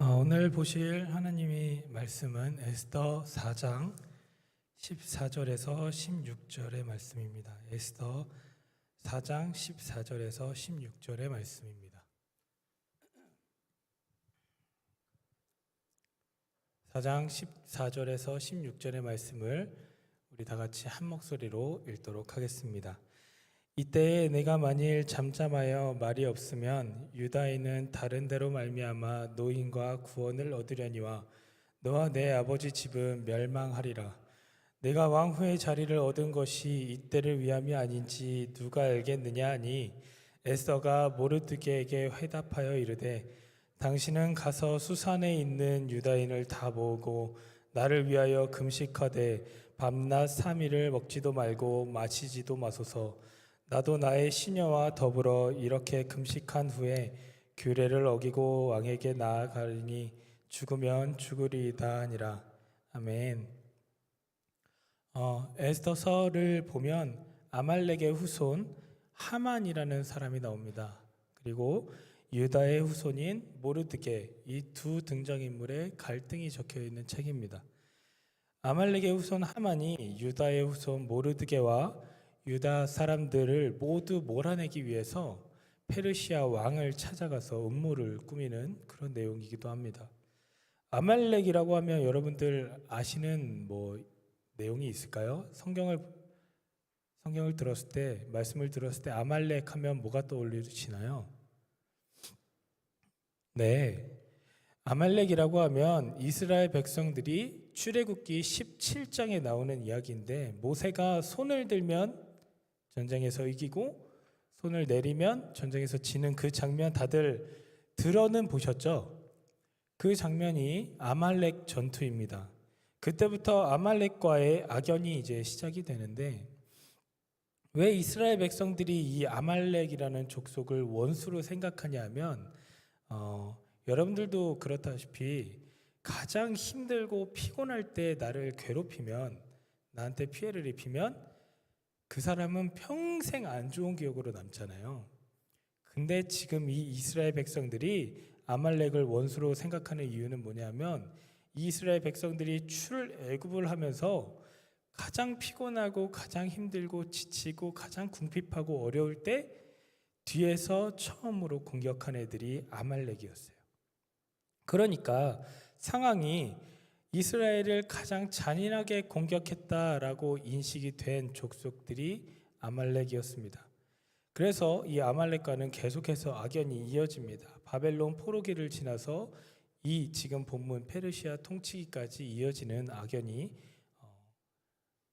오늘 보실 하나님의 말씀은 에스더 4장 14절에서 16절의 말씀입니다. 에스더 4장 14절에서 16절의 말씀입니다. 4장 14절에서 16절의 말씀을 우리 다 같이 한 목소리로 읽도록 하겠습니다. 이때에 내가 만일 잠잠하여 말이 없으면 유다인은 다른 데로 말미암아 노임과 구원을 얻으려니와 너와 내 아버지 집은 멸망하리라. 내가 왕후의 자리를 얻은 것이 이때를 위함이 아닌지 누가 알겠느냐 하니 에스더가 모르드게에게 회답하여 이르되 당신은 가서 수산에 있는 유다인을 다 모으고 나를 위하여 금식하되 밤낮 3일을 먹지도 말고 마시지도 마소서. 나도 나의 시녀와 더불어 이렇게 금식한 후에 규례를 어기고 왕에게 나아가리니 죽으면 죽으리이다 하니라. 아멘. 에스더서를 보면 아말렉의 후손 하만이라는 사람이 나옵니다. 그리고 유다의 후손인 모르드게, 이 두 등장인물의 갈등이 적혀 있는 책입니다. 아말렉의 후손 하만이 유다의 후손 모르드게와 유다 사람들을 모두 몰아내기 위해서 페르시아 왕을 찾아가서 음모를 꾸미는 그런 내용이기도 합니다. 아말렉이라고 하면 여러분들 아시는 내용이 있을까요? 성경을 들었을 때, 말씀을 들었을 때 아말렉 하면 뭐가 떠올리시나요? 네, 아말렉이라고 하면 이스라엘 백성들이 출애굽기 17장에 나오는 이야기인데, 모세가 손을 들면 전쟁에서 이기고 손을 내리면 전쟁에서 지는 그 장면 다들 들어는 보셨죠? 그 장면이 아말렉 전투입니다. 그때부터 아말렉과의 악연이 이제 시작이 되는데, 왜 이스라엘 백성들이 이 아말렉이라는 족속을 원수로 생각하냐 하면 여러분들도 그렇다시피 가장 힘들고 피곤할 때 나를 괴롭히면, 나한테 피해를 입히면 그 사람은 평생 안 좋은 기억으로 남잖아요. 근데 지금 이 이스라엘 백성들이 아말렉을 원수로 생각하는 이유는 뭐냐면, 이 이스라엘 백성들이 출애굽을 하면서 가장 피곤하고 가장 힘들고 지치고 가장 궁핍하고 어려울 때 뒤에서 처음으로 공격한 애들이 아말렉이었어요. 그러니까 상황이 이스라엘을 가장 잔인하게 공격했다라고 인식이 된 족속들이 아말렉이었습니다. 그래서 이 아말렉과는 계속해서 악연이 이어집니다. 바벨론 포로기를 지나서 이 지금 본문 페르시아 통치기까지 이어지는 악연이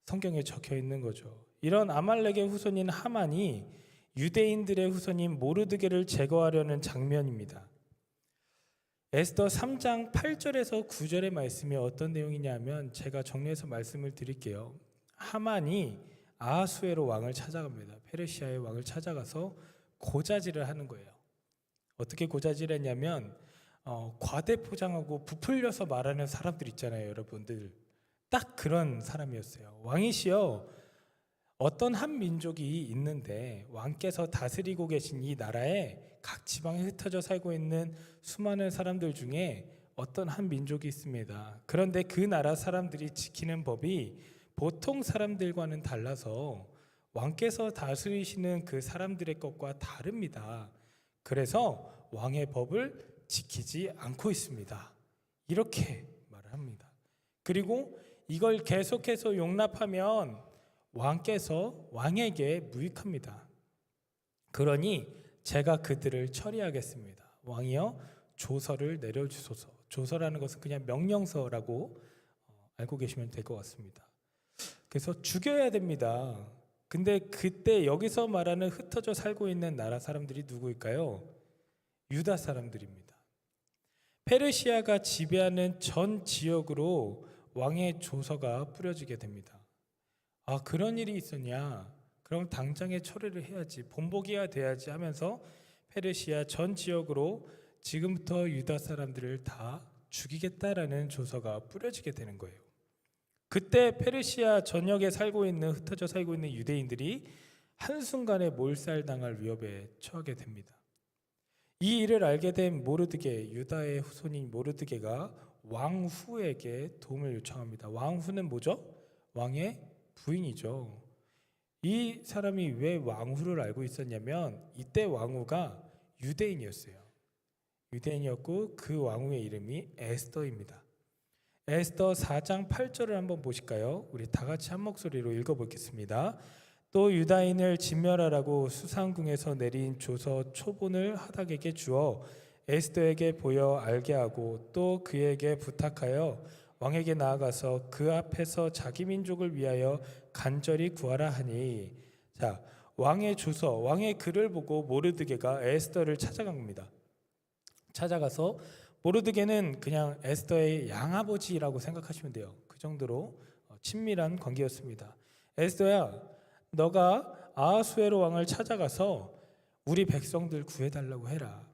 성경에 적혀 있는 거죠. 이런 아말렉의 후손인 하만이 유대인들의 후손인 모르드게를 제거하려는 장면입니다. 에스더 3장 8절에서 9절의 말씀이 어떤 내용이냐면, 제가 정리해서 말씀을 드릴게요. 하만이 아하수에로 왕을 찾아갑니다. 페르시아의 왕을 찾아가서 고자질을 하는 거예요. 어떻게 고자질했냐면 과대포장하고 부풀려서 말하는 사람들 있잖아요, 여러분들. 딱 그런 사람이었어요. 왕이시여, 어떤 한 민족이 있는데 왕께서 다스리고 계신 이 나라에 각 지방에 흩어져 살고 있는 수많은 사람들 중에 어떤 한 민족이 있습니다. 그런데 그 나라 사람들이 지키는 법이 보통 사람들과는 달라서 왕께서 다스리시는 그 사람들의 것과 다릅니다. 그래서 왕의 법을 지키지 않고 있습니다. 이렇게 말을 합니다. 그리고 이걸 계속해서 용납하면 왕께서 왕에게 무익합니다. 그러니 제가 그들을 처리하겠습니다. 왕이여, 조서를 내려주소서. 조서라는 것은 그냥 명령서라고 알고 계시면 될 것 같습니다. 그래서 죽여야 됩니다. 근데 그때 여기서 말하는 흩어져 살고 있는 나라 사람들이 누구일까요? 유다 사람들입니다. 페르시아가 지배하는 전 지역으로 왕의 조서가 뿌려지게 됩니다. 그런 일이 있었냐? 그럼 당장에 처리를 해야지, 본보기가 돼야지 하면서 페르시아 전 지역으로 지금부터 유다 사람들을 다 죽이겠다라는 조서가 뿌려지게 되는 거예요. 그때 페르시아 전역에 흩어져 살고 있는 유대인들이 한순간에 몰살당할 위협에 처하게 됩니다. 이 일을 알게 된 모르드게, 유다의 후손인 모르드게가 왕후에게 도움을 요청합니다. 왕후는 뭐죠? 왕의 부인이죠. 이 사람이 왜 왕후를 알고 있었냐면 이때 왕후가 유대인이었어요. 유대인이었고 그 왕후의 이름이 에스더입니다. 에스더 4장 8절을 한번 보실까요? 우리 다 같이 한 목소리로 읽어보겠습니다. 또 유다인을 진멸하라고 수상궁에서 내린 조서 초본을 하닥에게 주어 에스더에게 보여 알게 하고 또 그에게 부탁하여 왕에게 나아가서 그 앞에서 자기 민족을 위하여 간절히 구하라 하니, 자, 왕의 조서, 왕의 글을 보고 모르드게가 에스더를 찾아간 겁니다. 찾아가서 모르드게는 그냥 에스더의 양아버지라고 생각하시면 돼요. 그 정도로 친밀한 관계였습니다. 에스더야, 너가 아하수에로 왕을 찾아가서 우리 백성들 구해달라고 해라.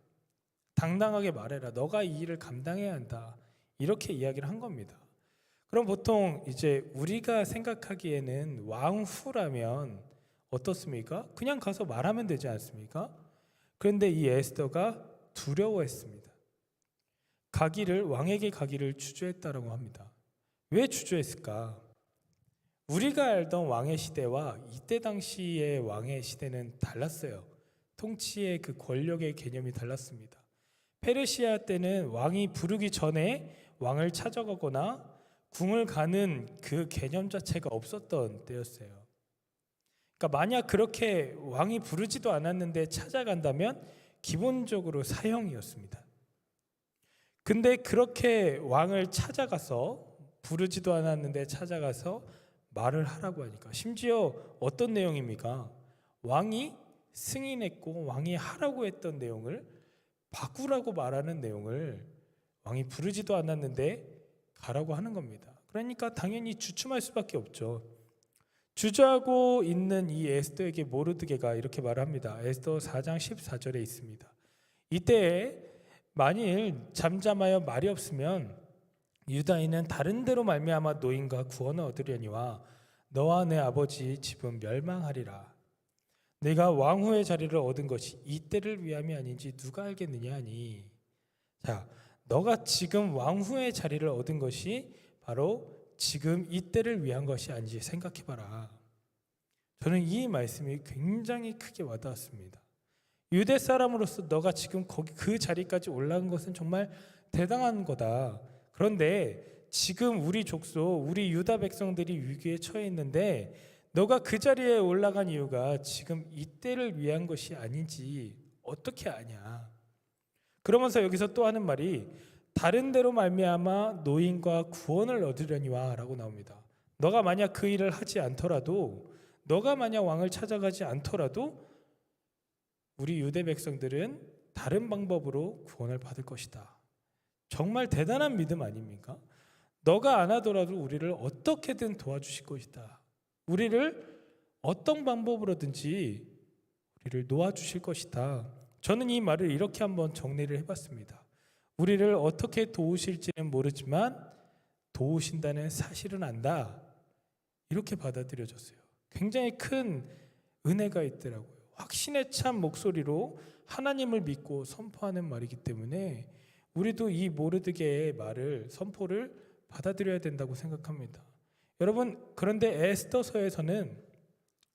당당하게 말해라. 너가 이 일을 감당해야 한다. 이렇게 이야기를 한 겁니다. 그럼 보통 이제 우리가 생각하기에는 왕후라면 어떻습니까? 그냥 가서 말하면 되지 않습니까? 그런데 이 에스더가 두려워했습니다. 왕에게 가기를 주저했다라고 합니다. 왜 주저했을까? 우리가 알던 왕의 시대와 이때 당시의 왕의 시대는 달랐어요. 통치의 그 권력의 개념이 달랐습니다. 페르시아 때는 왕이 부르기 전에 왕을 찾아가거나 궁을 가는 그 개념 자체가 없었던 때였어요. 그러니까 만약 그렇게 왕이 부르지도 않았는데 찾아간다면 기본적으로 사형이었습니다. 근데 그렇게 왕을 찾아가서 부르지도 않았는데 찾아가서 말을 하라고 하니까, 심지어 어떤 내용입니까? 왕이 승인했고 왕이 하라고 했던 내용을 바꾸라고 말하는 내용을 왕이 부르지도 않았는데 가라고 하는 겁니다. 그러니까 당연히 주춤할 수밖에 없죠. 주저하고 있는 이 에스더에게 모르드게가 이렇게 말합니다. 에스더 4장 14절에 있습니다. 이때 만일 잠잠하여 말이 없으면 유다인은 다른 데로 말미암아 노인과 구원을 얻으려니와 너와 내 아버지 집은 멸망하리라. 내가 왕후의 자리를 얻은 것이 이때를 위함이 아닌지 누가 알겠느냐 하니, 자, 너가 지금 왕후의 자리를 얻은 것이 바로 지금 이때를 위한 것이 아닌지 생각해봐라. 저는 이 말씀이 굉장히 크게 와닿았습니다. 유대 사람으로서 너가 지금 거기 그 자리까지 올라간 것은 정말 대단한 거다. 그런데 지금 우리 족속, 우리 유다 백성들이 위기에 처해 있는데 너가 그 자리에 올라간 이유가 지금 이때를 위한 것이 아닌지 어떻게 아냐. 그러면서 여기서 또 하는 말이 다른 데로 말미암아 노인과 구원을 얻으려니와 라고 나옵니다. 너가 만약 그 일을 하지 않더라도, 너가 만약 왕을 찾아가지 않더라도 우리 유대 백성들은 다른 방법으로 구원을 받을 것이다. 정말 대단한 믿음 아닙니까? 너가 안 하더라도 우리를 어떻게든 도와주실 것이다. 우리를 어떤 방법으로든지 우리를 놓아주실 것이다. 저는 이 말을 이렇게 한번 정리를 해봤습니다. 우리를 어떻게 도우실지는 모르지만 도우신다는 사실은 안다. 이렇게 받아들여졌어요. 굉장히 큰 은혜가 있더라고요. 확신에 찬 목소리로 하나님을 믿고 선포하는 말이기 때문에 우리도 이 모르드게의 말을, 선포를 받아들여야 된다고 생각합니다. 여러분, 그런데 에스더서에서는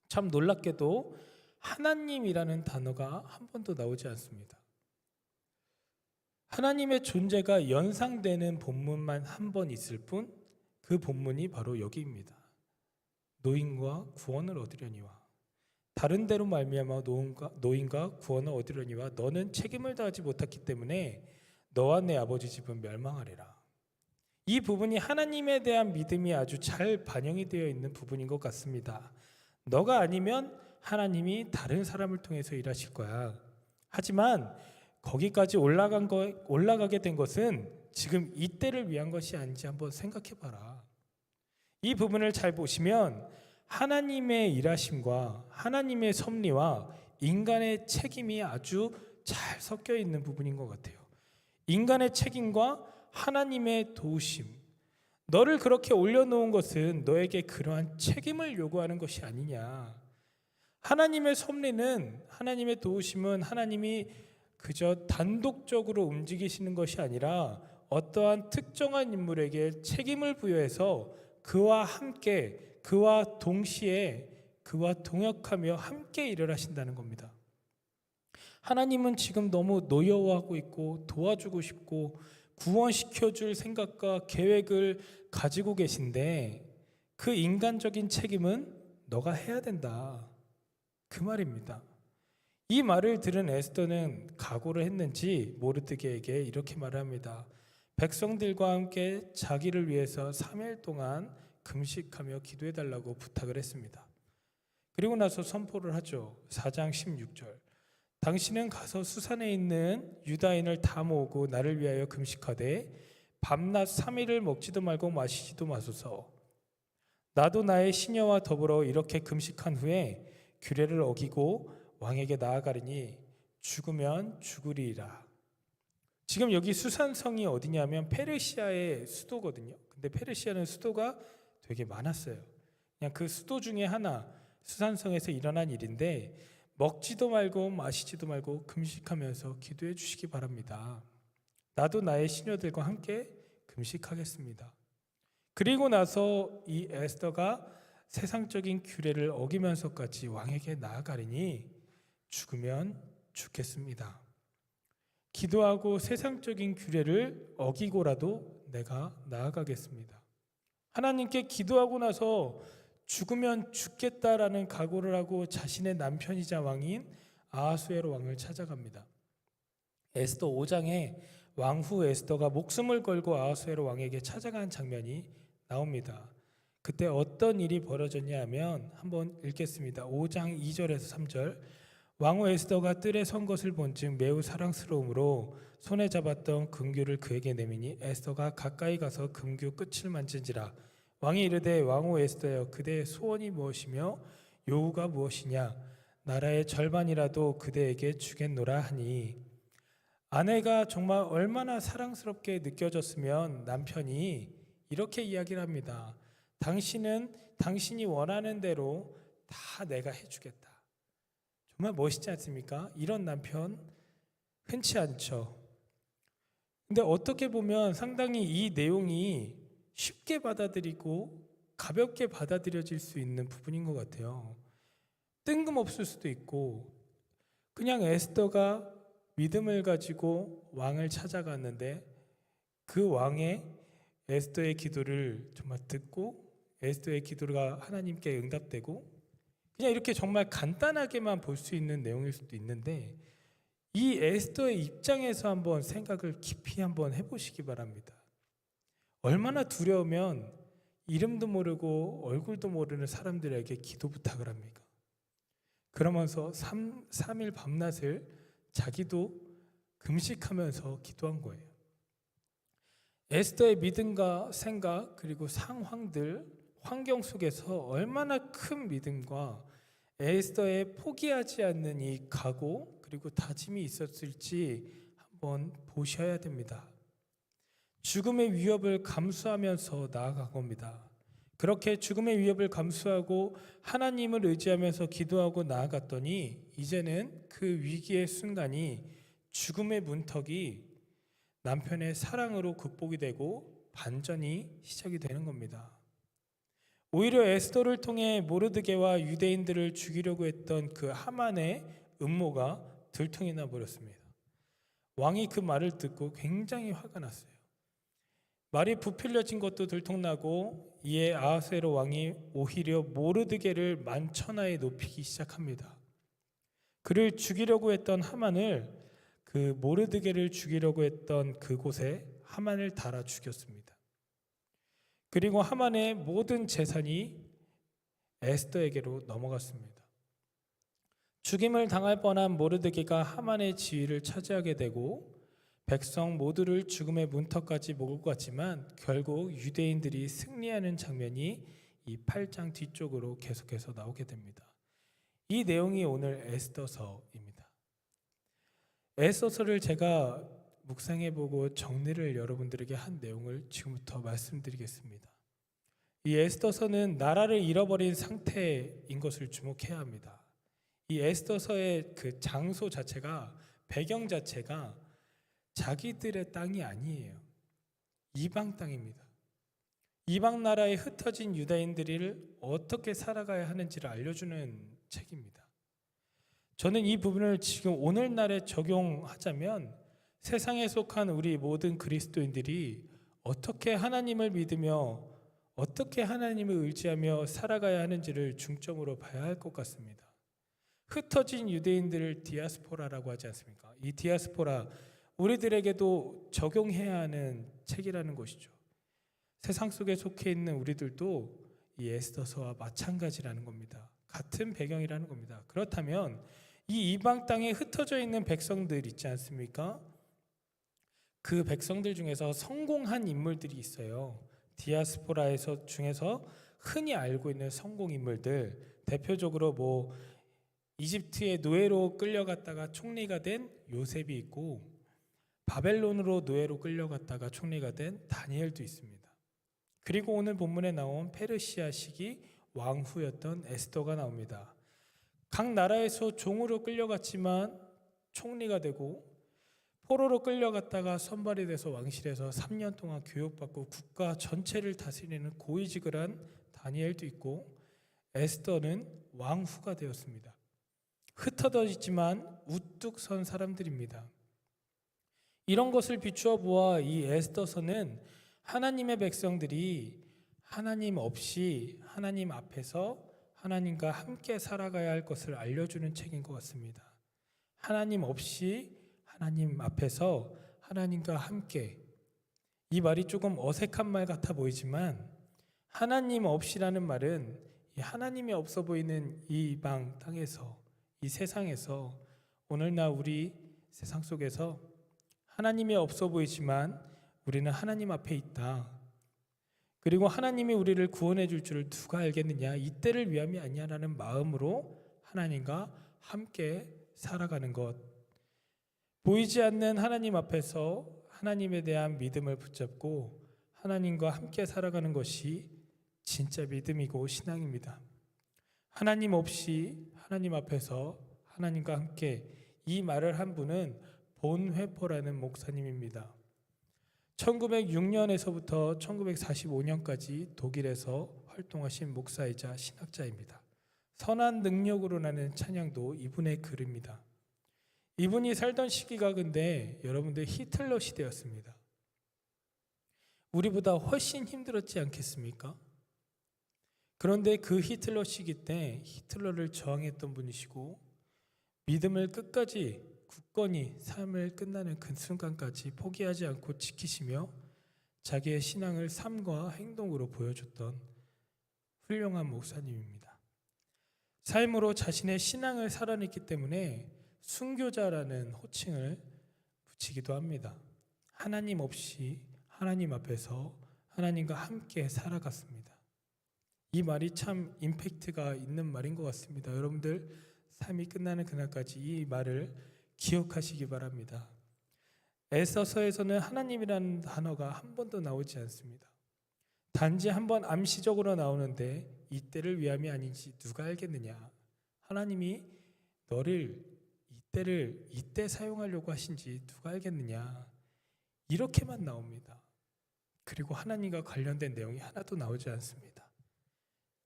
참 놀랍게도 하나님이라는 단어가 한 번도 나오지 않습니다. 하나님의 존재가 연상되는 본문만 한 번 있을 뿐, 그 본문이 바로 여기입니다. 노인과 구원을 얻으려니와, 다른 데로 말미암아 노인과 구원을 얻으려니와 너는 책임을 다하지 못했기 때문에 너와 내 아버지 집은 멸망하리라. 이 부분이 하나님에 대한 믿음이 아주 잘 반영이 되어 있는 부분인 것 같습니다. 너가 아니면 하나님이 다른 사람을 통해서 일하실 거야. 하지만 거기까지 올라가게 된 것은 지금 이때를 위한 것이 아닌지 한번 생각해 봐라. 이 부분을 잘 보시면 하나님의 일하심과 하나님의 섭리와 인간의 책임이 아주 잘 섞여 있는 부분인 것 같아요. 인간의 책임과 하나님의 도우심. 너를 그렇게 올려놓은 것은 너에게 그러한 책임을 요구하는 것이 아니냐. 하나님의 섭리는, 하나님의 도우심은 하나님이 그저 단독적으로 움직이시는 것이 아니라 어떠한 특정한 인물에게 책임을 부여해서 그와 함께, 그와 동시에, 그와 동역하며 함께 일을 하신다는 겁니다. 하나님은 지금 너무 노여워하고 있고 도와주고 싶고 구원시켜줄 생각과 계획을 가지고 계신데 그 인간적인 책임은 너가 해야 된다. 그 말입니다. 이 말을 들은 에스더는 각오를 했는지 모르드게에게 이렇게 말합니다. 백성들과 함께 자기를 위해서 3일 동안 금식하며 기도해달라고 부탁을 했습니다. 그리고 나서 선포를 하죠. 4장 16절. 당신은 가서 수산에 있는 유다인을 다 모으고 나를 위하여 금식하되 밤낮 3일을 먹지도 말고 마시지도 마소서. 나도 나의 시녀와 더불어 이렇게 금식한 후에 규례를 어기고 왕에게 나아가리니 죽으면 죽으리이라. 지금 여기 수산성이 어디냐면 페르시아의 수도거든요. 근데 페르시아는 수도가 되게 많았어요. 그냥 그 수도 중에 하나, 수산성에서 일어난 일인데 먹지도 말고 마시지도 말고 금식하면서 기도해 주시기 바랍니다. 나도 나의 시녀들과 함께 금식하겠습니다. 그리고 나서 이 에스더가 세상적인 규례를 어기면서까지 왕에게 나아가리니 죽으면 죽겠습니다. 기도하고 세상적인 규례를 어기고라도 내가 나아가겠습니다. 하나님께 기도하고 나서 죽으면 죽겠다라는 각오를 하고 자신의 남편이자 왕인 아하수에로 왕을 찾아갑니다. 에스더 5장에 왕후 에스더가 목숨을 걸고 아하수에로 왕에게 찾아간 장면이 나옵니다. 그때 어떤 일이 벌어졌냐 하면 한번 읽겠습니다. 5장 2절에서 3절. 왕후 에스더가 뜰에 선 것을 본즉 매우 사랑스러움으로 손에 잡았던 금규를 그에게 내미니 에스더가 가까이 가서 금규 끝을 만진지라. 왕이 이르되 왕후 에스더여 그대의 소원이 무엇이며 요구가 무엇이냐 나라의 절반이라도 그대에게 주겠노라 하니 아내가 정말 얼마나 사랑스럽게 느껴졌으면 남편이 이렇게 이야기를 합니다. 당신이 원하는 대로 다 내가 해주겠다. 정말 멋있지 않습니까? 이런 남편 흔치 않죠. 근데 어떻게 보면 상당히 이 내용이 쉽게 받아들이고 가볍게 받아들여질 수 있는 부분인 것 같아요. 뜬금없을 수도 있고 그냥 에스더가 믿음을 가지고 왕을 찾아갔는데 그 왕의 에스더의 기도를 정말 듣고 에스더의 기도가 하나님께 응답되고 그냥 이렇게 정말 간단하게만 볼 수 있는 내용일 수도 있는데 이 에스더의 입장에서 한번 생각을 깊이 한번 해보시기 바랍니다. 얼마나 두려우면 이름도 모르고 얼굴도 모르는 사람들에게 기도 부탁을 합니까? 그러면서 3일 밤낮을 자기도 금식하면서 기도한 거예요. 에스더의 믿음과 생각 그리고 상황들, 환경 속에서 얼마나 큰 믿음과 에스더의 포기하지 않는 이 각오 그리고 다짐이 있었을지 한번 보셔야 됩니다. 죽음의 위협을 감수하면서 나아간 겁니다. 그렇게 죽음의 위협을 감수하고 하나님을 의지하면서 기도하고 나아갔더니 이제는 그 위기의 순간이 죽음의 문턱이 남편의 사랑으로 극복이 되고 반전이 시작이 되는 겁니다. 오히려 에스더를 통해 모르드게와 유대인들을 죽이려고 했던 그 하만의 음모가 들통이 나 버렸습니다. 왕이 그 말을 듣고 굉장히 화가 났어요. 말이 부풀려진 것도 들통나고 이에 아하수에로 왕이 오히려 모르드게를 만천하에 높이기 시작합니다. 그를 죽이려고 했던 하만을 그 모르드게를 죽이려고 했던 그곳에 하만을 달아 죽였습니다. 그리고 하만의 모든 재산이 에스더에게로 넘어갔습니다. 죽임을 당할 뻔한 모르드게가 하만의 지위를 차지하게 되고 백성 모두를 죽음의 문턱까지 몰고 갔지만 결국 유대인들이 승리하는 장면이 이 8장 뒤쪽으로 계속해서 나오게 됩니다. 이 내용이 오늘 에스더서입니다. 에스더서를 제가 묵상해보고 정리를 여러분들에게 한 내용을 지금부터 말씀드리겠습니다. 이 에스더서는 나라를 잃어버린 상태인 것을 주목해야 합니다. 이 에스더서의 그 장소 자체가 배경 자체가 자기들의 땅이 아니에요. 이방 땅입니다. 이방 나라에 흩어진 유다인들을 어떻게 살아가야 하는지를 알려주는 책입니다. 저는 이 부분을 지금 오늘날에 적용하자면 세상에 속한 우리 모든 그리스도인들이 어떻게 하나님을 믿으며 어떻게 하나님을 의지하며 살아가야 하는지를 중점으로 봐야 할 것 같습니다. 흩어진 유대인들을 디아스포라라고 하지 않습니까? 이 디아스포라, 우리들에게도 적용해야 하는 책이라는 것이죠. 세상 속에 속해 있는 우리들도 이 에스더서와 마찬가지라는 겁니다. 같은 배경이라는 겁니다. 그렇다면 이 이방 땅에 흩어져 있는 백성들 있지 않습니까? 그 백성들 중에서 성공한 인물들이 있어요. 디아스포라에서 중에서 흔히 알고 있는 성공 인물들, 대표적으로 이집트의 노예로 끌려갔다가 총리가 된 요셉이 있고, 바벨론으로 노예로 끌려갔다가 총리가 된 다니엘도 있습니다. 그리고 오늘 본문에 나온 페르시아 시기 왕후였던 에스더가 나옵니다. 각 나라에서 종으로 끌려갔지만 총리가 되고, 포로로 끌려갔다가 선발이 돼서 왕실에서 3년 동안 교육받고 국가 전체를 다스리는 고위직을 한 다니엘도 있고, 에스더는 왕후가 되었습니다. 흩어졌지만 우뚝 선 사람들입니다. 이런 것을 비추어 보아 이 에스더서는 하나님의 백성들이 하나님 없이 하나님 앞에서 하나님과 함께 살아가야 할 것을 알려주는 책인 것 같습니다. 하나님 없이 하나님 앞에서 하나님과 함께, 이 말이 조금 어색한 말 같아 보이지만 하나님 없이라는 말은 하나님이 없어 보이는 이 이방 땅에서, 이 세상에서, 오늘날 우리 세상 속에서 하나님이 없어 보이지만 우리는 하나님 앞에 있다. 그리고 하나님이 우리를 구원해 줄 줄을 누가 알겠느냐, 이때를 위함이 아니냐라는 마음으로 하나님과 함께 살아가는 것, 보이지 않는 하나님 앞에서 하나님에 대한 믿음을 붙잡고 하나님과 함께 살아가는 것이 진짜 믿음이고 신앙입니다. 하나님 없이 하나님 앞에서 하나님과 함께, 이 말을 한 분은 본회포라는 목사님입니다. 1906년에서부터 1945년까지 독일에서 활동하신 목사이자 신학자입니다. 선한 능력으로 나는 찬양도 이분의 글입니다. 이분이 살던 시기가 근데 여러분들 히틀러 시대였습니다. 우리보다 훨씬 힘들었지 않겠습니까? 그런데 그 히틀러 시기 때 히틀러를 저항했던 분이시고, 믿음을 끝까지 굳건히 삶을 끝나는 그 순간까지 포기하지 않고 지키시며 자기의 신앙을 삶과 행동으로 보여줬던 훌륭한 목사님입니다. 삶으로 자신의 신앙을 살아냈기 때문에 순교자라는 호칭을 붙이기도 합니다. 하나님 없이 하나님 앞에서 하나님과 함께 살아갔습니다. 이 말이 참 임팩트가 있는 말인 것 같습니다. 여러분들 삶이 끝나는 그날까지 이 말을 기억하시기 바랍니다. 에스더서에서는 하나님이라는 단어가 한 번도 나오지 않습니다. 단지 한 번 암시적으로 나오는데 이때를 위함이 아닌지 누가 알겠느냐, 하나님이 너를 이때 사용하려고 하신지 누가 알겠느냐, 이렇게만 나옵니다. 그리고 하나님과 관련된 내용이 하나도 나오지 않습니다.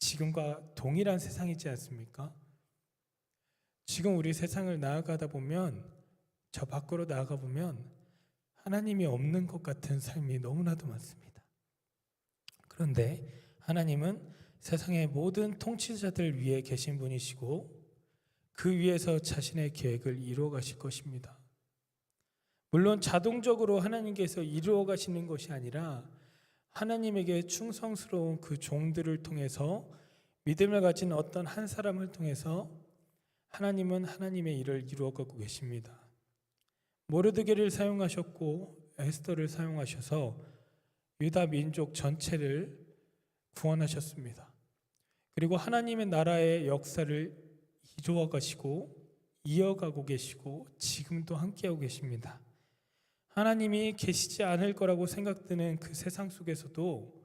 지금과 동일한 세상이지 않습니까? 지금 우리 세상을 나아가다 보면, 저 밖으로 나아가 보면 하나님이 없는 것 같은 삶이 너무나도 많습니다. 그런데 하나님은 세상의 모든 통치자들 위에 계신 분이시고 그 위에서 자신의 계획을 이루어 가실 것입니다. 물론 자동적으로 하나님께서 이루어 가시는 것이 아니라 하나님에게 충성스러운 그 종들을 통해서, 믿음을 가진 어떤 한 사람을 통해서 하나님은 하나님의 일을 이루어가고 계십니다. 모르드게를 사용하셨고 에스더를 사용하셔서 유다 민족 전체를 구원하셨습니다. 그리고 하나님의 나라의 역사를 이루어 가시고 이어가고 계시고 지금도 함께하고 계십니다. 하나님이 계시지 않을 거라고 생각드는 그 세상 속에서도,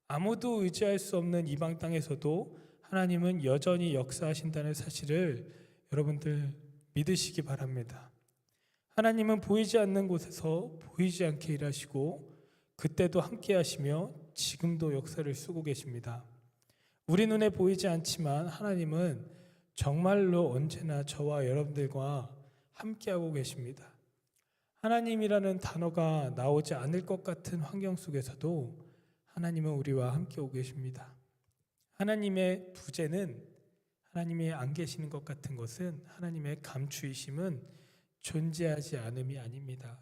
아무도 의지할 수 없는 이방 땅에서도 하나님은 여전히 역사하신다는 사실을 여러분들 믿으시기 바랍니다. 하나님은 보이지 않는 곳에서 보이지 않게 일하시고 그때도 함께 하시며 지금도 역사를 쓰고 계십니다. 우리 눈에 보이지 않지만 하나님은 정말로 언제나 저와 여러분들과 함께하고 계십니다. 하나님이라는 단어가 나오지 않을 것 같은 환경 속에서도 하나님은 우리와 함께하고 계십니다. 하나님의 부재는, 하나님이 안 계시는 것 같은 것은, 하나님의 감추이심은 존재하지 않음이 아닙니다.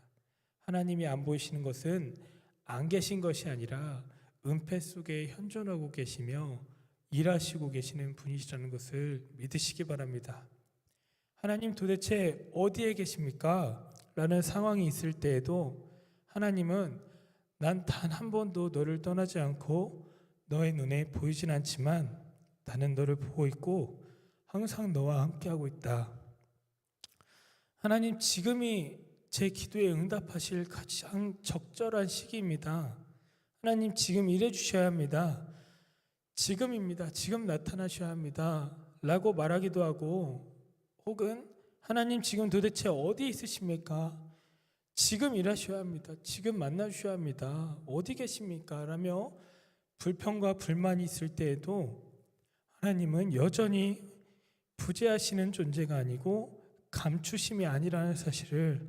하나님이 안 보이시는 것은 안 계신 것이 아니라 은폐 속에 현존하고 계시며 일하시고 계시는 분이시라는 것을 믿으시기 바랍니다. 하나님 도대체 어디에 계십니까? 라는 상황이 있을 때에도 하나님은 난 단 한 번도 너를 떠나지 않고 너의 눈에 보이진 않지만 나는 너를 보고 있고 항상 너와 함께하고 있다. 하나님, 지금이 제 기도에 응답하실 가장 적절한 시기입니다. 하나님, 지금 일해 주셔야 합니다. 지금입니다. 지금 나타나셔야 합니다. 라고 말하기도 하고, 혹은 하나님 지금 도대체 어디 있으십니까? 지금 일하셔야 합니다. 지금 만나주셔야 합니다. 어디 계십니까? 라며 불평과 불만이 있을 때에도 하나님은 여전히 부재하시는 존재가 아니고 감추심이 아니라는 사실을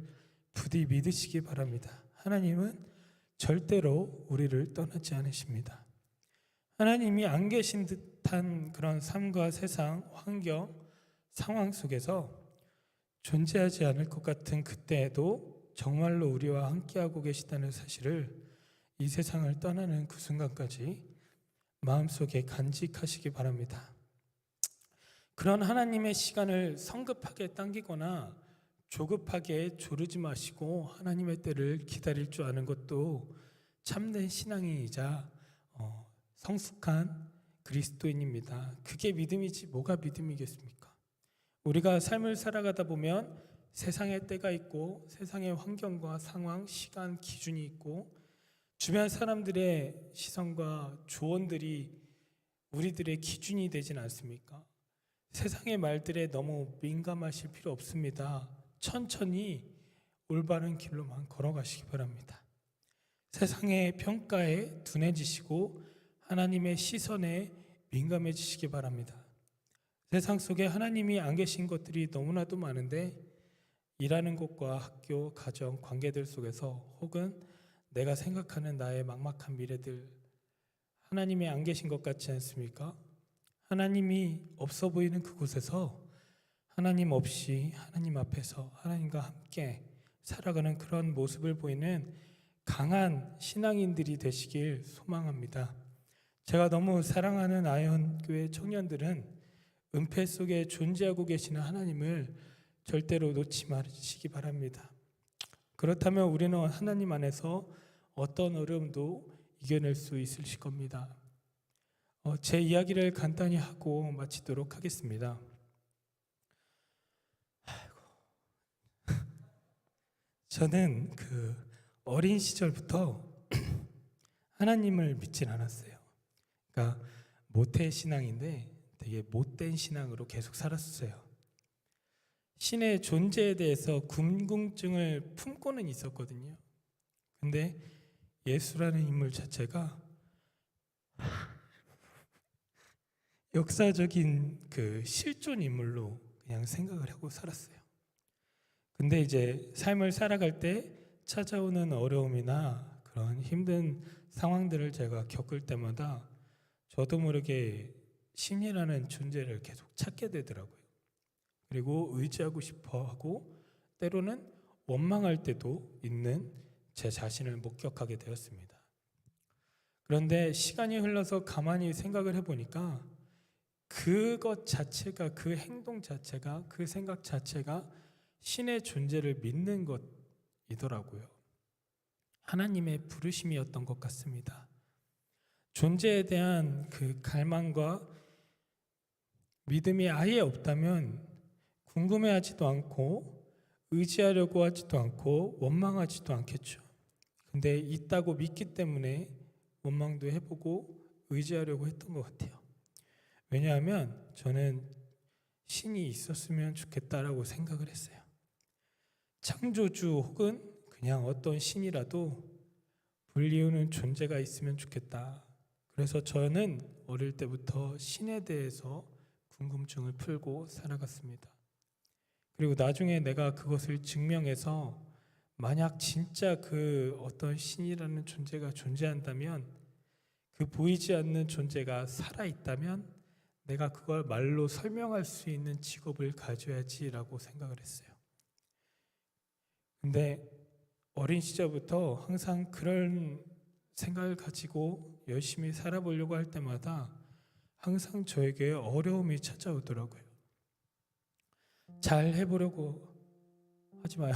부디 믿으시기 바랍니다. 하나님은 절대로 우리를 떠나지 않으십니다. 하나님이 안 계신 듯한 그런 삶과 세상, 환경, 상황 속에서 존재하지 않을 것 같은 그때에도 정말로 우리와 함께하고 계시다는 사실을 이 세상을 떠나는 그 순간까지 마음속에 간직하시기 바랍니다. 그런 하나님의 시간을 성급하게 당기거나 조급하게 조르지 마시고 하나님의 때를 기다릴 줄 아는 것도 참된 신앙인이자 성숙한 그리스도인입니다. 그게 믿음이지 뭐가 믿음이겠습니까? 우리가 삶을 살아가다 보면 세상의 때가 있고 세상의 환경과 상황, 시간, 기준이 있고 주변 사람들의 시선과 조언들이 우리들의 기준이 되진 않습니까? 세상의 말들에 너무 민감하실 필요 없습니다. 천천히 올바른 길로만 걸어가시기 바랍니다. 세상의 평가에 둔해지시고 하나님의 시선에 민감해지시기 바랍니다. 세상 속에 하나님이 안 계신 것들이 너무나도 많은데 일하는 곳과 학교, 가정, 관계들 속에서 혹은 내가 생각하는 나의 막막한 미래들, 하나님이 안 계신 것 같지 않습니까? 하나님이 없어 보이는 그곳에서 하나님 없이 하나님 앞에서 하나님과 함께 살아가는 그런 모습을 보이는 강한 신앙인들이 되시길 소망합니다. 제가 너무 사랑하는 아현교회 청년들은 은폐 속에 존재하고 계시는 하나님을 절대로 놓지 마시기 바랍니다. 그렇다면 우리는 하나님 안에서 어떤 어려움도 이겨낼 수 있으실 겁니다. 제 이야기를 간단히 하고 마치도록 하겠습니다. 저는 그 어린 시절부터 하나님을 믿진 않았어요. 그러니까 모태 신앙인데 되게 못된 신앙으로 계속 살았어요. 신의 존재에 대해서 궁금증을 품고는 있었거든요. 근데 예수라는 인물 자체가 역사적인 그 실존 인물로 그냥 생각을 하고 살았어요. 근데 이제 삶을 살아갈 때 찾아오는 어려움이나 그런 힘든 상황들을 제가 겪을 때마다 저도 모르게 신이라는 존재를 계속 찾게 되더라고요. 그리고 의지하고 싶어 하고 때로는 원망할 때도 있는 제 자신을 목격하게 되었습니다. 그런데 시간이 흘러서 가만히 생각을 해보니까 그것 자체가, 그 행동 자체가, 그 생각 자체가 신의 존재를 믿는 것이더라고요. 하나님의 부르심이었던 것 같습니다. 존재에 대한 그 갈망과 믿음이 아예 없다면 궁금해하지도 않고 의지하려고 하지도 않고 원망하지도 않겠죠. 근데 있다고 믿기 때문에 원망도 해보고 의지하려고 했던 것 같아요. 왜냐하면 저는 신이 있었으면 좋겠다라고 생각을 했어요. 창조주 혹은 그냥 어떤 신이라도 불리우는 존재가 있으면 좋겠다. 그래서 저는 어릴 때부터 신에 대해서 궁금증을 풀고 살아갔습니다. 그리고 나중에 내가 그것을 증명해서 만약 진짜 그 어떤 신이라는 존재가 존재한다면, 그 보이지 않는 존재가 살아있다면 내가 그걸 말로 설명할 수 있는 직업을 가져야지라고 생각을 했어요. 근데 어린 시절부터 항상 그런 생각을 가지고 열심히 살아보려고 할 때마다 항상 저에게 어려움이 찾아오더라고요. 잘 해보려고 하지 마요.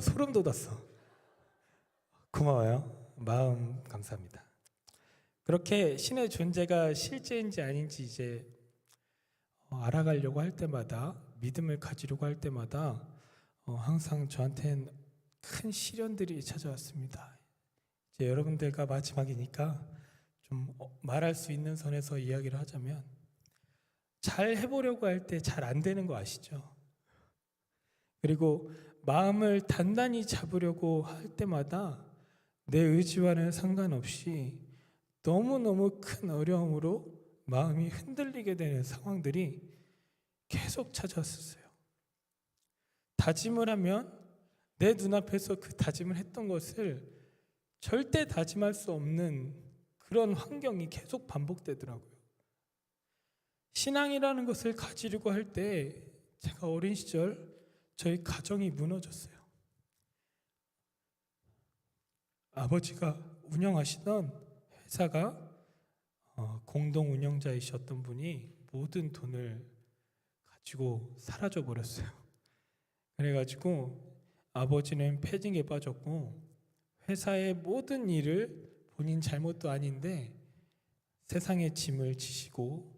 소름 돋았어. 고마워요. 마음 감사합니다. 그렇게 신의 존재가 실제인지 아닌지 이제 알아가려고 할 때마다, 믿음을 가지려고 할 때마다 항상 저한테는 큰 시련들이 찾아왔습니다. 이제 여러분들과 마지막이니까 좀 말할 수 있는 선에서 이야기를 하자면, 잘 해보려고 할 때 잘 안 되는 거 아시죠? 그리고 마음을 단단히 잡으려고 할 때마다 내 의지와는 상관없이 너무너무 큰 어려움으로 마음이 흔들리게 되는 상황들이 계속 찾아왔었어요. 다짐을 하면 내 눈앞에서 그 다짐을 했던 것을 절대 다짐할 수 없는 그런 환경이 계속 반복되더라고요. 신앙이라는 것을 가지려고 할 때 제가 어린 시절 저희 가정이 무너졌어요. 아버지가 운영하시던 회사가 공동 운영자이셨던 분이 모든 돈을 가지고 사라져 버렸어요. 그래가지고 아버지는 패닉에 빠졌고, 회사의 모든 일을 본인 잘못도 아닌데 세상의 짐을 지시고,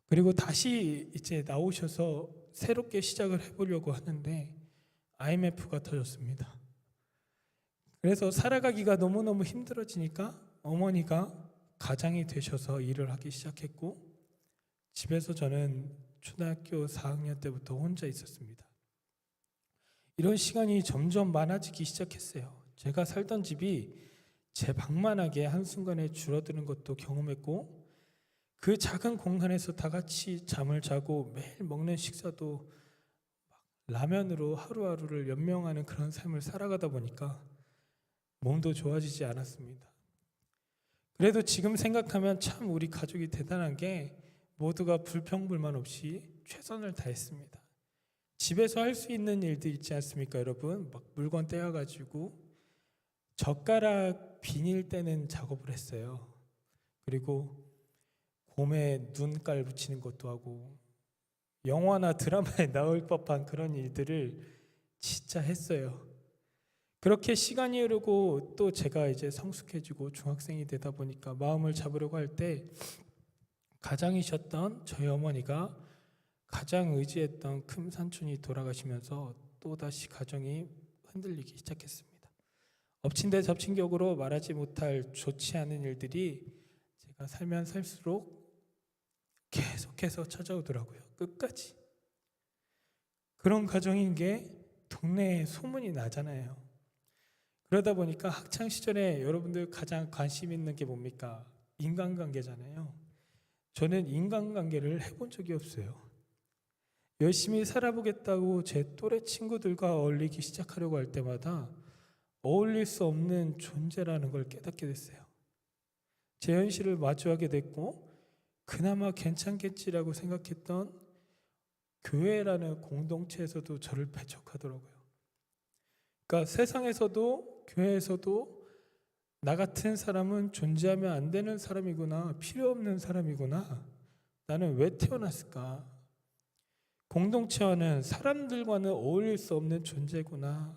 그리고 다시 이제 나오셔서 새롭게 시작을 해보려고 하는데 IMF가 터졌습니다. 그래서 살아가기가 너무너무 힘들어지니까 어머니가 가장이 되셔서 일을 하기 시작했고, 집에서 저는 초등학교 4학년 때부터 혼자 있었습니다. 이런 시간이 점점 많아지기 시작했어요. 제가 살던 집이 제 방만하게 한순간에 줄어드는 것도 경험했고, 그 작은 공간에서 다 같이 잠을 자고 매일 먹는 식사도 라면으로 하루하루를 연명하는 그런 삶을 살아가다 보니까 몸도 좋아지지 않았습니다. 그래도 지금 생각하면 참 우리 가족이 대단한 게 모두가 불평불만 없이 최선을 다했습니다. 집에서 할 수 있는 일들 있지 않습니까, 여러분? 막 물건 떼어가지고 젓가락 비닐 떼는 작업을 했어요. 그리고 곰에 눈깔 붙이는 것도 하고, 영화나 드라마에 나올 법한 그런 일들을 진짜 했어요. 그렇게 시간이 흐르고 또 제가 이제 성숙해지고 중학생이 되다 보니까 마음을 잡으려고 할 때 가장이셨던 저희 어머니가 가장 의지했던 큰 삼촌이 돌아가시면서 또다시 가정이 흔들리기 시작했습니다. 엎친 데 덮친 격으로 말하지 못할 좋지 않은 일들이 제가 살면 살수록 계속해서 찾아오더라고요. 끝까지. 그런 가정인 게 동네에 소문이 나잖아요. 그러다 보니까 학창 시절에 여러분들 가장 관심 있는 게 뭡니까? 인간관계잖아요. 저는 인간관계를 해본 적이 없어요. 열심히 살아보겠다고 제 또래 친구들과 어울리기 시작하려고 할 때마다 어울릴 수 없는 존재라는 걸 깨닫게 됐어요. 제 현실을 마주하게 됐고, 그나마 괜찮겠지라고 생각했던 교회라는 공동체에서도 저를 배척하더라고요. 그러니까 세상에서도 교회에서도 나 같은 사람은 존재하면 안 되는 사람이구나, 필요 없는 사람이구나, 나는 왜 태어났을까, 공동체와는 사람들과는 어울릴 수 없는 존재구나,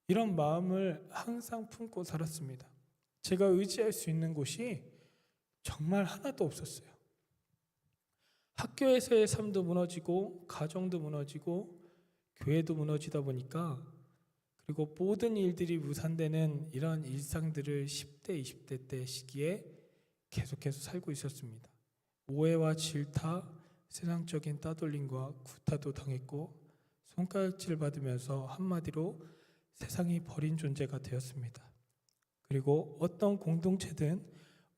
이런 마음을 항상 품고 살았습니다. 제가 의지할 수 있는 곳이 정말 하나도 없었어요. 학교에서의 삶도 무너지고 가정도 무너지고 교회도 무너지다 보니까, 그리고 모든 일들이 무산되는 이런 일상들을 10대, 20대 때 시기에 계속해서 살고 있었습니다. 오해와 질타, 세상적인 따돌림과 구타도 당했고 손가락질 받으면서 한마디로 세상이 버린 존재가 되었습니다. 그리고 어떤 공동체든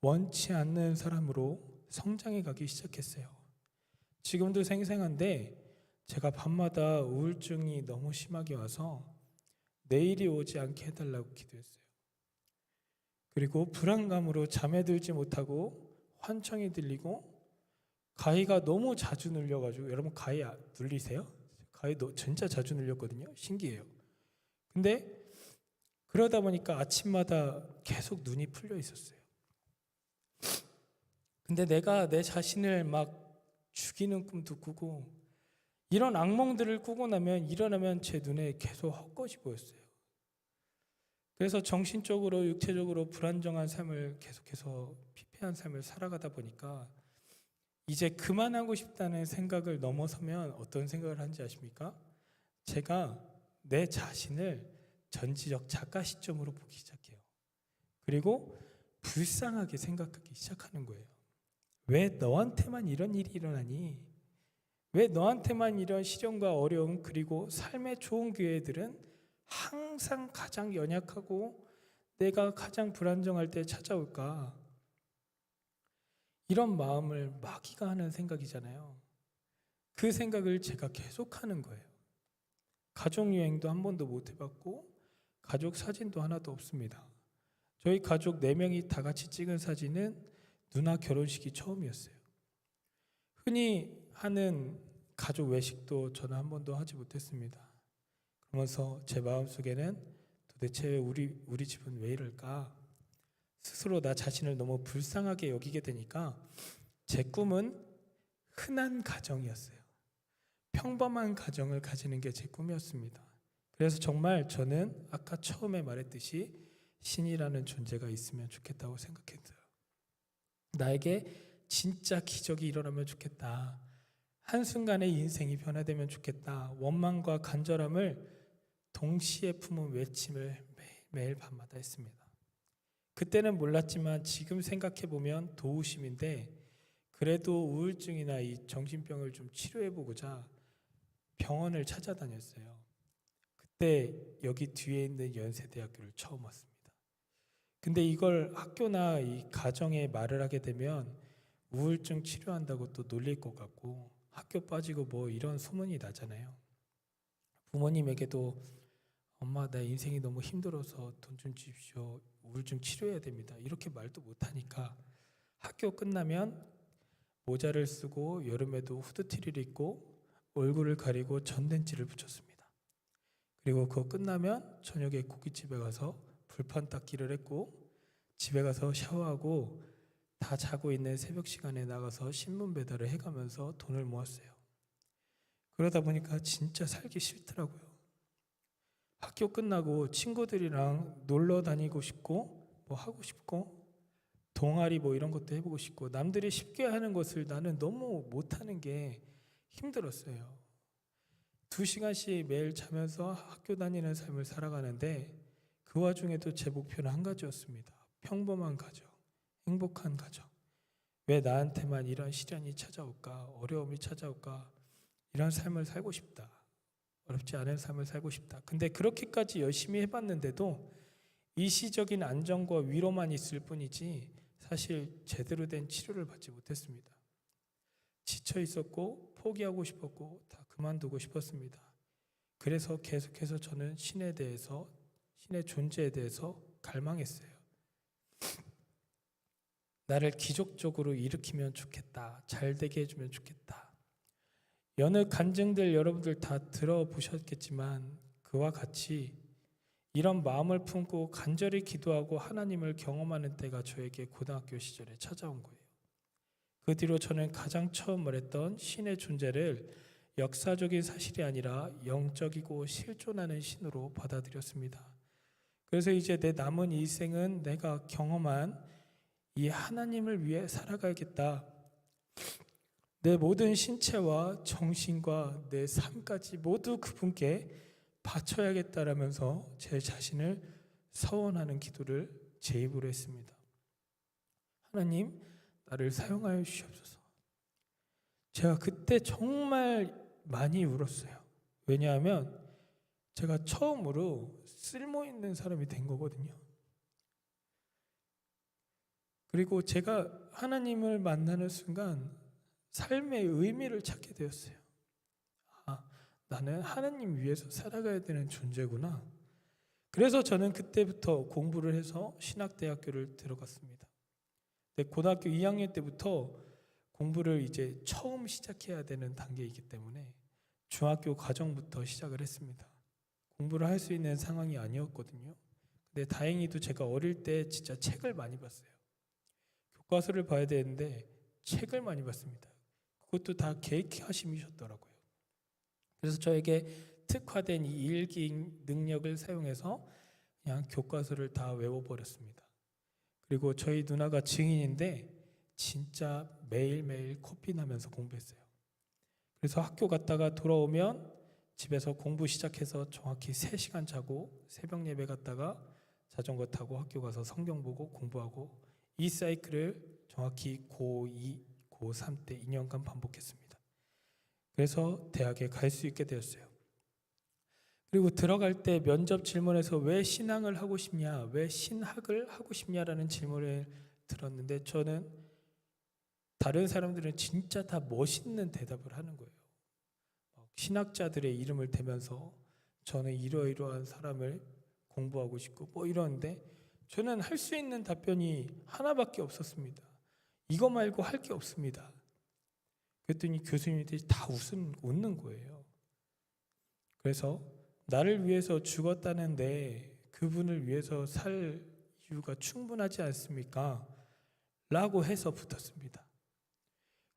원치 않는 사람으로 성장해 가기 시작했어요. 지금도 생생한데 제가 밤마다 우울증이 너무 심하게 와서 내일이 오지 않게 해달라고 기도했어요. 그리고 불안감으로 잠에 들지 못하고 환청이 들리고 가위가 너무 자주 눌려가지고, 여러분 가위 눌리세요? 가위 진짜 자주 눌렸거든요. 신기해요. 근데 그러다 보니까 아침마다 계속 눈이 풀려 있었어요. 근데 내가 내 자신을 막 죽이는 꿈도 꾸고 이런 악몽들을 꾸고 나면 일어나면 제 눈에 계속 헛것이 보였어요. 그래서 정신적으로 육체적으로 불안정한 삶을 계속해서 피폐한 삶을 살아가다 보니까 이제 그만하고 싶다는 생각을 넘어서면 어떤 생각을 하는지 아십니까? 제가 내 자신을 전지적 작가 시점으로 보기 시작해요. 그리고 불쌍하게 생각하기 시작하는 거예요. 왜 너한테만 이런 일이 일어나니? 왜 너한테만 이런 시련과 어려움 그리고 삶의 좋은 기회들은 항상 가장 연약하고 내가 가장 불안정할 때 찾아올까? 이런 마음을 마귀가 하는 생각이잖아요. 그 생각을 제가 계속하는 거예요. 가족여행도 한 번도 못 해봤고 가족 사진도 하나도 없습니다. 저희 가족 4명이 다 같이 찍은 사진은 누나 결혼식이 처음이었어요. 흔히 하는 가족 외식도 저는 한 번도 하지 못했습니다. 그러면서 제 마음속에는 도대체 우리 집은 왜 이럴까? 스스로 나 자신을 너무 불쌍하게 여기게 되니까 제 꿈은 흔한 가정이었어요. 평범한 가정을 가지는 게 제 꿈이었습니다. 그래서 정말 저는 아까 처음에 말했듯이 신이라는 존재가 있으면 좋겠다고 생각했어요. 나에게 진짜 기적이 일어나면 좋겠다. 한순간에 인생이 변화되면 좋겠다. 원망과 간절함을 동시에 품은 외침을 매일 밤마다 했습니다. 그때는 몰랐지만 지금 생각해보면 도우심인데, 그래도 우울증이나 이 정신병을 좀 치료해보고자 병원을 찾아다녔어요. 그때 여기 뒤에 있는 연세대학교를 처음 왔습니다. 근데 이걸 학교나 이 가정에 말을 하게 되면 우울증 치료한다고 또 놀릴 것 같고 학교 빠지고 뭐 이런 소문이 나잖아요. 부모님에게도 엄마 나 인생이 너무 힘들어서 돈 좀 주십시오. 우울증 치료해야 됩니다. 이렇게 말도 못하니까 학교 끝나면 모자를 쓰고 여름에도 후드티를 입고 얼굴을 가리고 전단지를 붙였습니다. 그리고 그거 끝나면 저녁에 고깃집에 가서 불판 닦기를 했고 집에 가서 샤워하고 다 자고 있는 새벽 시간에 나가서 신문 배달을 해가면서 돈을 모았어요. 그러다 보니까 진짜 살기 싫더라고요. 학교 끝나고 친구들이랑 놀러 다니고 싶고 뭐 하고 싶고 동아리 뭐 이런 것도 해보고 싶고 남들이 쉽게 하는 것을 나는 너무 못하는 게 힘들었어요. 2시간씩 매일 자면서 학교 다니는 삶을 살아가는데 그 와중에도 제 목표는 한 가지였습니다. 평범한 가정, 행복한 가정. 왜 나한테만 이런 시련이 찾아올까? 어려움이 찾아올까? 이런 삶을 살고 싶다. 어렵지 않은 삶을 살고 싶다. 근데 그렇게까지 열심히 해봤는데도 일시적인 안정과 위로만 있을 뿐이지 사실 제대로 된 치료를 받지 못했습니다. 지쳐 있었고 포기하고 싶었고 다 그만두고 싶었습니다. 그래서 계속해서 저는 신에 대해서, 신의 존재에 대해서 갈망했어요. 나를 기적적으로 일으키면 좋겠다. 잘 되게 해주면 좋겠다. 여느 간증들 여러분들 다 들어보셨겠지만 그와 같이 이런 마음을 품고 간절히 기도하고 하나님을 경험하는 때가 저에게 고등학교 시절에 찾아온 거예요. 그 뒤로 저는 가장 처음 말했던 신의 존재를 역사적인 사실이 아니라 영적이고 실존하는 신으로 받아들였습니다. 그래서 이제 내 남은 일생은 내가 경험한 이 하나님을 위해 살아가야겠다. 내 모든 신체와 정신과 내 삶까지 모두 그분께 바쳐야겠다라면서 제 자신을 서원하는 기도를 제 입으로 했습니다. 하나님, 나를 사용하여 주시옵소서. 제가 그때 정말 많이 울었어요. 왜냐하면 제가 처음으로 쓸모 있는 사람이 된 거거든요. 그리고 제가 하나님을 만나는 순간 삶의 의미를 찾게 되었어요. 아, 나는 하나님 위해서 살아가야 되는 존재구나. 그래서 저는 그때부터 공부를 해서 신학대학교를 들어갔습니다. 근데 고등학교 2학년 때부터 공부를 이제 처음 시작해야 되는 단계이기 때문에 중학교 과정부터 시작을 했습니다. 공부를 할 수 있는 상황이 아니었거든요. 근데 다행히도 제가 어릴 때 진짜 책을 많이 봤어요. 교과서를 봐야 되는데 책을 많이 봤습니다. 그것도 다 계획하심이셨더라고요. 그래서 저에게 특화된 이 일기 능력을 사용해서 그냥 교과서를 다 외워버렸습니다. 그리고 저희 누나가 증인인데 진짜 매일매일 코피 나면서 공부했어요. 그래서 학교 갔다가 돌아오면 집에서 공부 시작해서 정확히 3시간 자고 새벽 예배 갔다가 자전거 타고 학교 가서 성경 보고 공부하고 이 사이클을 정확히 고2, 고3 때 2년간 반복했습니다. 그래서 대학에 갈 수 있게 되었어요. 그리고 들어갈 때 면접 질문에서 왜 신앙을 하고 싶냐, 왜 신학을 하고 싶냐라는 질문을 들었는데 저는 다른 사람들은 진짜 다 멋있는 대답을 하는 거예요. 신학자들의 이름을 대면서 저는 이러이러한 사람을 공부하고 싶고 뭐 이러는데 저는 할 수 있는 답변이 하나밖에 없었습니다. 이거 말고 할 게 없습니다. 그랬더니 교수님들이 다 웃는 거예요. 그래서 나를 위해서 죽었다는데 그분을 위해서 살 이유가 충분하지 않습니까? 라고 해서 붙었습니다.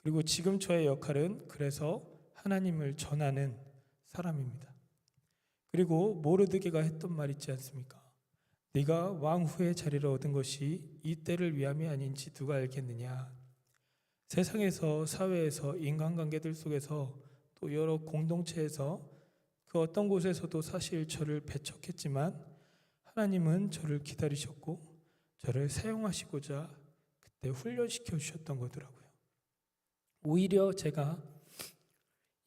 그리고 지금 저의 역할은 그래서 하나님을 전하는 사람입니다. 그리고 모르드게가 했던 말 있지 않습니까? 네가 왕 후의 자리를 얻은 것이 이 때를 위함이 아닌지 누가 알겠느냐. 세상에서, 사회에서, 인간관계들 속에서 또 여러 공동체에서 그 어떤 곳에서도 사실 저를 배척했지만 하나님은 저를 기다리셨고 저를 사용하시고자 그때 훈련시켜 주셨던 거더라고요. 오히려 제가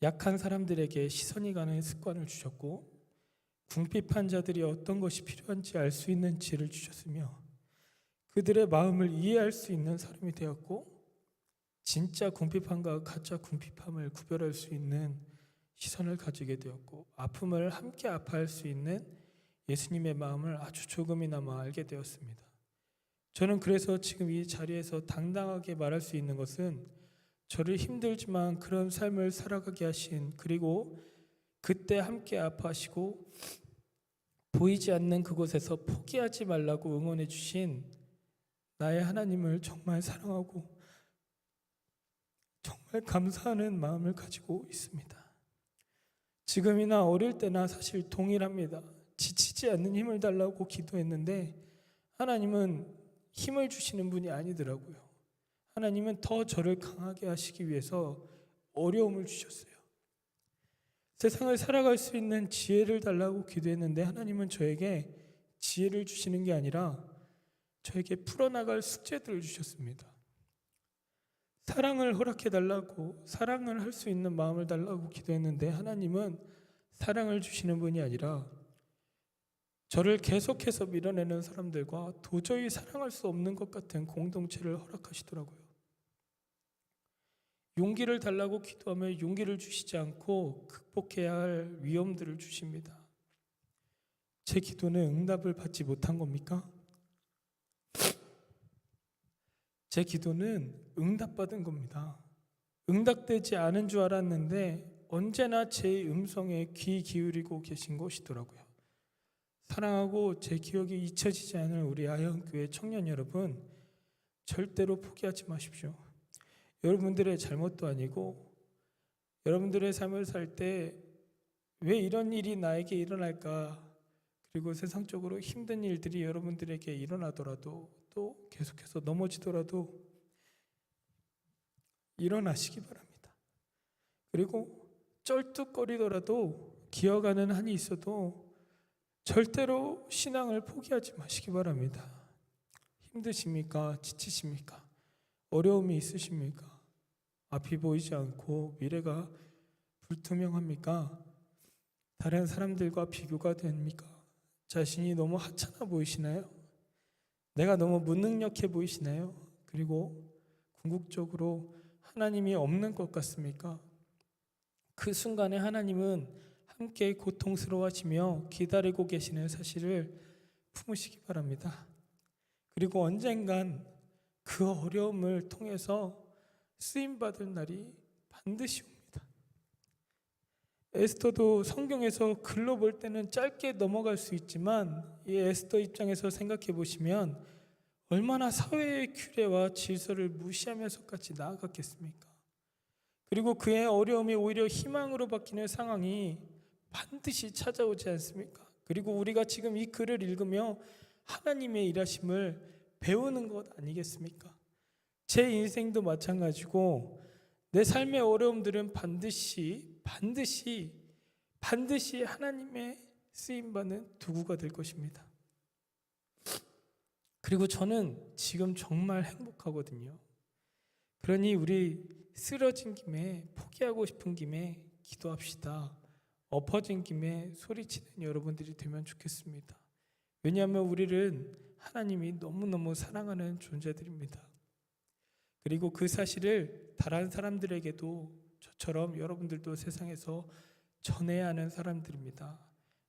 약한 사람들에게 시선이 가는 습관을 주셨고 궁핍한 자들이 어떤 것이 필요한지 알 수 있는 지혜를 주셨으며 그들의 마음을 이해할 수 있는 사람이 되었고 진짜 궁핍함과 가짜 궁핍함을 구별할 수 있는 시선을 가지게 되었고 아픔을 함께 아파할 수 있는 예수님의 마음을 아주 조금이나마 알게 되었습니다. 저는 그래서 지금 이 자리에서 당당하게 말할 수 있는 것은 저를 힘들지만 그런 삶을 살아가게 하신 그리고 그때 함께 아파하시고 보이지 않는 그곳에서 포기하지 말라고 응원해 주신 나의 하나님을 정말 사랑하고 정말 감사하는 마음을 가지고 있습니다. 지금이나 어릴 때나 사실 동일합니다. 지치지 않는 힘을 달라고 기도했는데 하나님은 힘을 주시는 분이 아니더라고요. 하나님은 더 저를 강하게 하시기 위해서 어려움을 주셨어요. 세상을 살아갈 수 있는 지혜를 달라고 기도했는데 하나님은 저에게 지혜를 주시는 게 아니라 저에게 풀어나갈 숙제들을 주셨습니다. 사랑을 허락해 달라고 사랑을 할 수 있는 마음을 달라고 기도했는데 하나님은 사랑을 주시는 분이 아니라 저를 계속해서 밀어내는 사람들과 도저히 사랑할 수 없는 것 같은 공동체를 허락하시더라고요. 용기를 달라고 기도하며 용기를 주시지 않고 극복해야 할 위험들을 주십니다. 제 기도는 응답을 받지 못한 겁니까? 제 기도는 응답받은 겁니다. 응답되지 않은 줄 알았는데 언제나 제 음성에 귀 기울이고 계신 것이더라고요. 사랑하고 제 기억이 잊혀지지 않을 우리 아현교회 청년 여러분, 절대로 포기하지 마십시오. 여러분들의 잘못도 아니고 여러분들의 삶을 살 때 왜 이런 일이 나에게 일어날까, 그리고 세상적으로 힘든 일들이 여러분들에게 일어나더라도 또 계속해서 넘어지더라도 일어나시기 바랍니다. 그리고 쩔뚝거리더라도 기어가는 한이 있어도 절대로 신앙을 포기하지 마시기 바랍니다. 힘드십니까? 지치십니까? 어려움이 있으십니까? 앞이 보이지 않고 미래가 불투명합니까? 다른 사람들과 비교가 됩니까? 자신이 너무 하찮아 보이시나요? 내가 너무 무능력해 보이시나요? 그리고 궁극적으로 하나님이 없는 것 같습니까? 그 순간에 하나님은 함께 고통스러워하시며 기다리고 계시는 사실을 품으시기 바랍니다. 그리고 언젠간 그 어려움을 통해서 쓰임받을 날이 반드시 옵니다. 에스더도 성경에서 글로 볼 때는 짧게 넘어갈 수 있지만 이 에스더 입장에서 생각해 보시면 얼마나 사회의 규례와 질서를 무시하면서까지 나아갔겠습니까? 그리고 그의 어려움이 오히려 희망으로 바뀌는 상황이 반드시 찾아오지 않습니까? 그리고 우리가 지금 이 글을 읽으며 하나님의 일하심을 배우는 것 아니겠습니까? 제 인생도 마찬가지고 내 삶의 어려움들은 반드시 하나님의 쓰임받는 도구가 될 것입니다. 그리고 저는 지금 정말 행복하거든요. 그러니 우리 쓰러진 김에, 포기하고 싶은 김에 기도합시다. 엎어진 김에 소리치는 여러분들이 되면 좋겠습니다. 왜냐하면 우리는 하나님이 너무너무 사랑하는 존재들입니다. 그리고 그 사실을 다른 사람들에게도 저처럼 여러분들도 세상에서 전해야 하는 사람들입니다.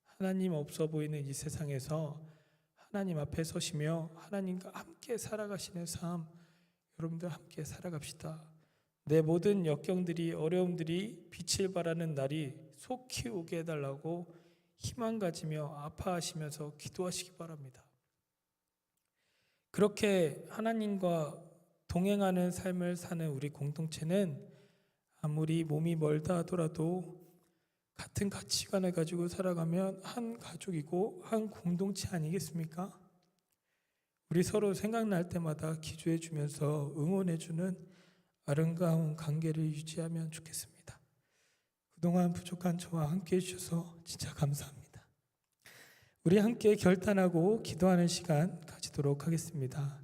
하나님 없어 보이는 이 세상에서 하나님 앞에 서시며 하나님과 함께 살아가시는 삶, 여러분들 함께 살아갑시다. 내 모든 역경들이, 어려움들이 빛을 발하는 날이 속히 오게 해달라고 희망 가지며 아파하시면서 기도하시기 바랍니다. 그렇게 하나님과 동행하는 삶을 사는 우리 공동체는 아무리 몸이 멀다 하더라도 같은 가치관을 가지고 살아가면 한 가족이고 한 공동체 아니겠습니까? 우리 서로 생각날 때마다 기도해 주면서 응원해 주는 아름다운 관계를 유지하면 좋겠습니다. 그동안 부족한 저와 함께 해주셔서 진짜 감사합니다. 우리 함께 결단하고 기도하는 시간 가지도록 하겠습니다.